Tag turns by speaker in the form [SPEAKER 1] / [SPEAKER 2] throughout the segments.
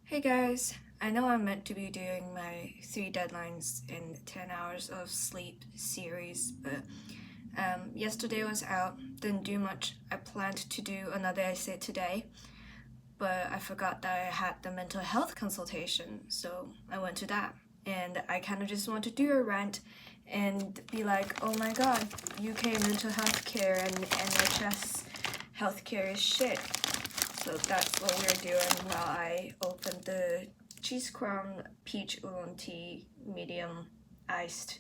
[SPEAKER 1] Hey guys, I know I'm meant to be doing my 3 deadlines in 10 hours of sleep series, but yesterday was out, didn't do much. I planned to do another essay today, but I forgot that I had the mental health consultation, so I went to that. And I kind of just want to do a rant and be like, oh my god, UK mental health care and NHS healthcare is shit. So that's what we're doing while I open the cheese crown peach oolong tea medium iced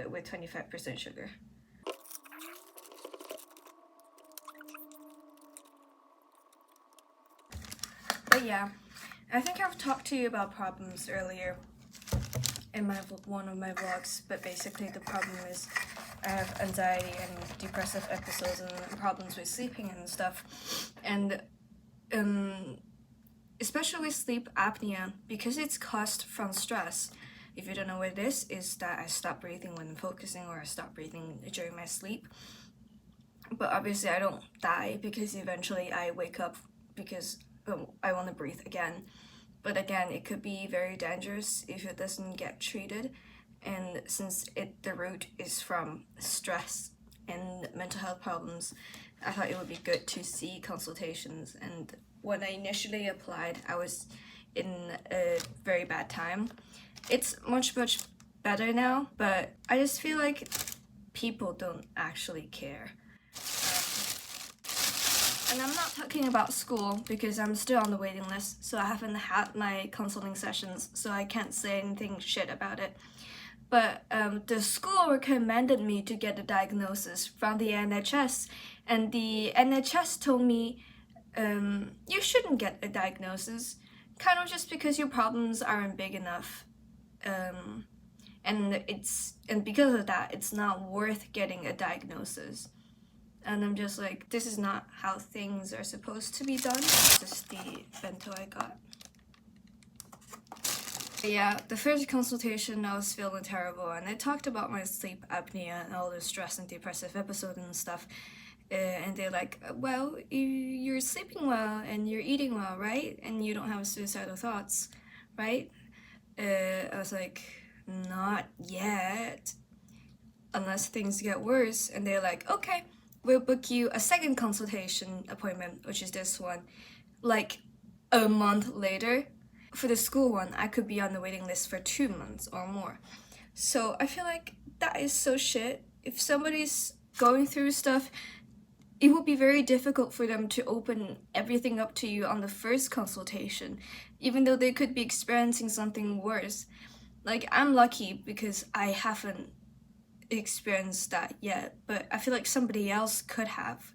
[SPEAKER 1] with 25% sugar. But yeah, I think I've talked to you about problems earlier in one of my vlogs, but basically the problem is I have anxiety and depressive episodes and problems with sleeping and stuff. And especially with sleep apnea, because it's caused from stress. If you don't know what it is that I stop breathing when I'm focusing or I stop breathing during my sleep. But obviously I don't die because eventually I wake up because I want to breathe again. But again, it could be very dangerous if it doesn't get treated. And since the root is from stress and mental health problems, I thought it would be good to see consultations. And when I initially applied, I was in a very bad time. It's much better now, but I just feel like people don't actually care. And I'm not talking about school because I'm still on the waiting list, so I haven't had my consulting sessions, so I can't say anything shit about it. But the school recommended me to get a diagnosis from the NHS, and the NHS told me you shouldn't get a diagnosis, kind of just because your problems aren't big enough. And because of that, it's not worth getting a diagnosis. And I'm just like, this is not how things are supposed to be done. This is the bento I got. But yeah, the first consultation I was feeling terrible, and I talked about my sleep apnea and all the stress and depressive episodes and stuff. And they're like, well, you're sleeping well and you're eating well, right? And you don't have suicidal thoughts, right? I was like, not yet, unless things get worse. And they're like, okay, we'll book you a second consultation appointment, which is this one, like a month later. For the school one, I could be on the waiting list for 2 months or more. So I feel like that is so shit. If somebody's going through stuff, it would be very difficult for them to open everything up to you on the first consultation, even though they could be experiencing something worse. Like, I'm lucky because I haven't experienced that yet, but I feel like somebody else could have.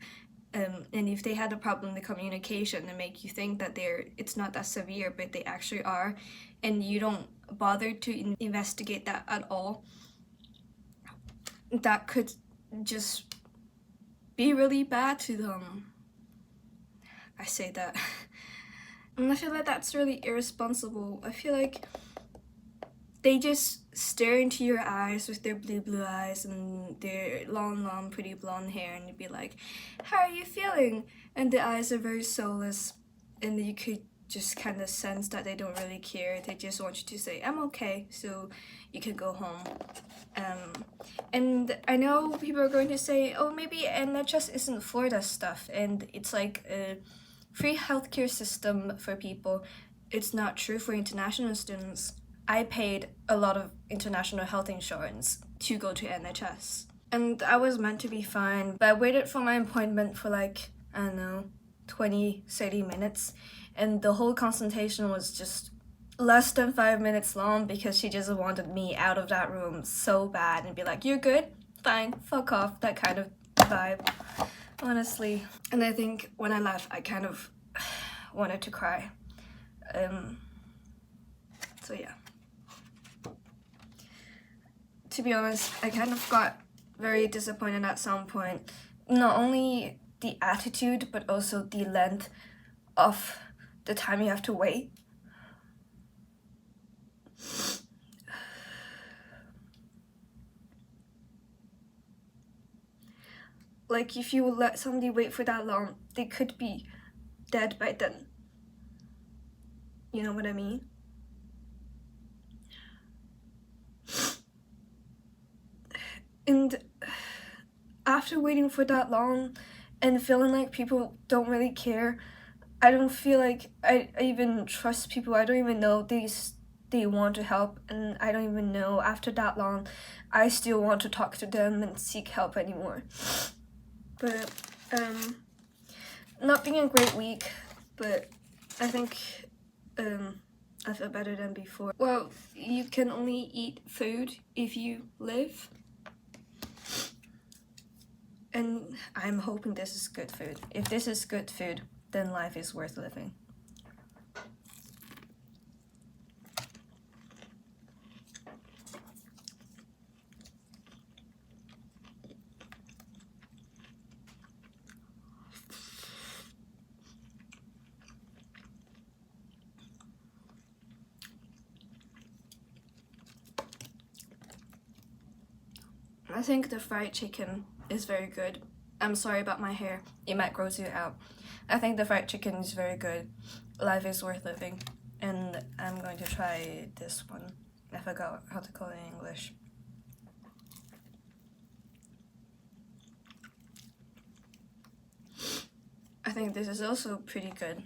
[SPEAKER 1] And if they had a problem in the communication and make you think that it's not that severe, but they actually are, and you don't bother to investigate that at all, that could just be really bad to them. I say that. And I feel like that's really irresponsible. I feel like they just stare into your eyes with their blue eyes and their long, pretty blonde hair, and you'd be like, how are you feeling? And the eyes are very soulless, and you could just kind of sense that they don't really care. They just want you to say, I'm okay, so you can go home. And I know people are going to say, oh, maybe NHS isn't for that stuff, and it's like a free healthcare system for people. It's not true for international students. I paid a lot of international health insurance to go to NHS. And I was meant to be fine, but I waited for my appointment for like, I don't know, 20, 30 minutes. And the whole consultation was just less than 5 minutes long because she just wanted me out of that room so bad and be like, you're good? Fine, fuck off, that kind of vibe, honestly. And I think when I left, I kind of wanted to cry. So yeah. To be honest, I kind of got very disappointed at some point. Not only the attitude, but also the length of the time you have to wait. Like, if you would let somebody wait for that long, they could be dead by then. You know what I mean? And after waiting for that long and feeling like people don't really care, I don't feel like I even trust people. I don't even know they want to help, and I don't even know after that long I still want to talk to them and seek help anymore. But not being a great week, but I think I feel better than before. Well, you can only eat food if you live. And I'm hoping this is good food. If this is good food, then life is worth living. I think the fried chicken is very good. I'm sorry about my hair. It might gross you out. I think the fried chicken is very good. Life is worth living. And I'm going to try this one. I forgot how to call it in English. I think this is also pretty good.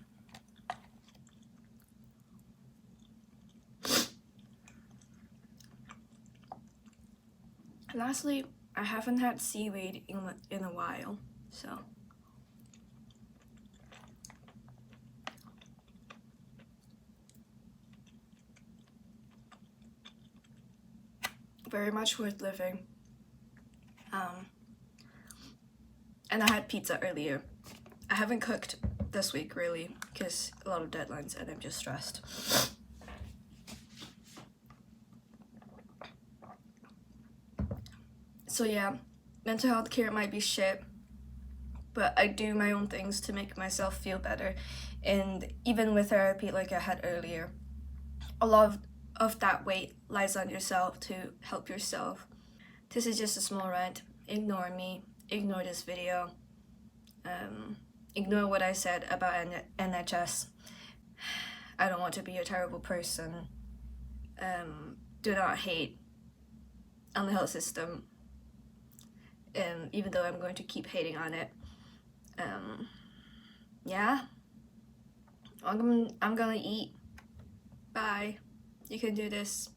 [SPEAKER 1] Lastly, I haven't had seaweed in a while, so. Very much worth living. And I had pizza earlier. I haven't cooked this week really, because a lot of deadlines and I'm just stressed. So yeah, mental health care might be shit, but I do my own things to make myself feel better. And even with therapy, like I had earlier, a lot of that weight lies on yourself to help yourself. This is just a small rant. Ignore me. Ignore this video. Ignore what I said about NHS. I don't want to be a terrible person. Do not hate on the health system. Even though I'm going to keep hating on it. Yeah. I'm gonna eat. Bye. You can do this.